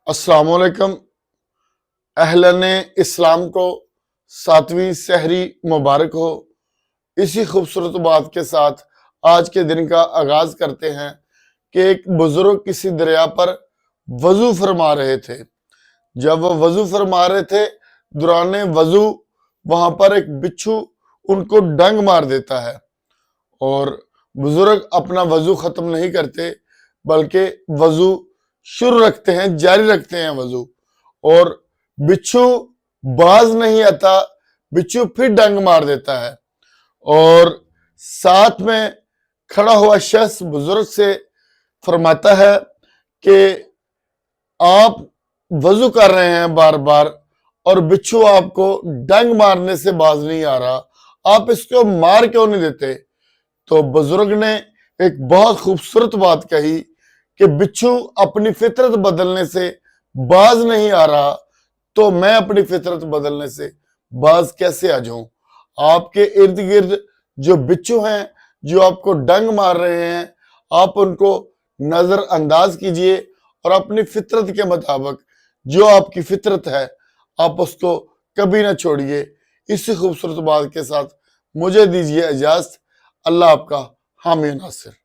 अस्सलाम वालेकुम। अहलन इस्लाम को 7वीं सहरी मुबारक हो। इसी खूबसूरत बात के साथ आज के दिन का आगाज करते हैं कि एक बुजुर्ग किसी दरिया पर वजू फरमा रहे थे। जब वो वजू फरमा रहे थे, दौरान वजू वहां पर एक बिच्छू उनको डंग मार देता है और बुजुर्ग अपना वजू खत्म नहीं करते बल्कि वजू शुरू रखते हैं, जारी रखते हैं वजू, और बिच्छू बाज नहीं आता। बिच्छू फिर डंग मार देता है और साथ में खड़ा हुआ शख्स बुजुर्ग से फरमाता है कि आप वजू कर रहे हैं बार बार और बिच्छू आपको डंग मारने से बाज नहीं आ रहा, आप इसको मार क्यों नहीं देते? तो बुजुर्ग ने एक बहुत खूबसूरत बात कही कि बिच्छू अपनी फितरत बदलने से बाज नहीं आ रहा, तो मैं अपनी फितरत बदलने से बाज कैसे आ जाऊं? आपके इर्द गिर्द जो बिच्छू हैं, जो आपको डंग मार रहे हैं, आप उनको नजरअंदाज कीजिए और अपनी फितरत के मुताबिक जो आपकी फितरत है आप उसको कभी ना छोड़िए। इसी खूबसूरत बात के साथ मुझे दीजिए इजाजत। अल्लाह आपका हामी नासिर।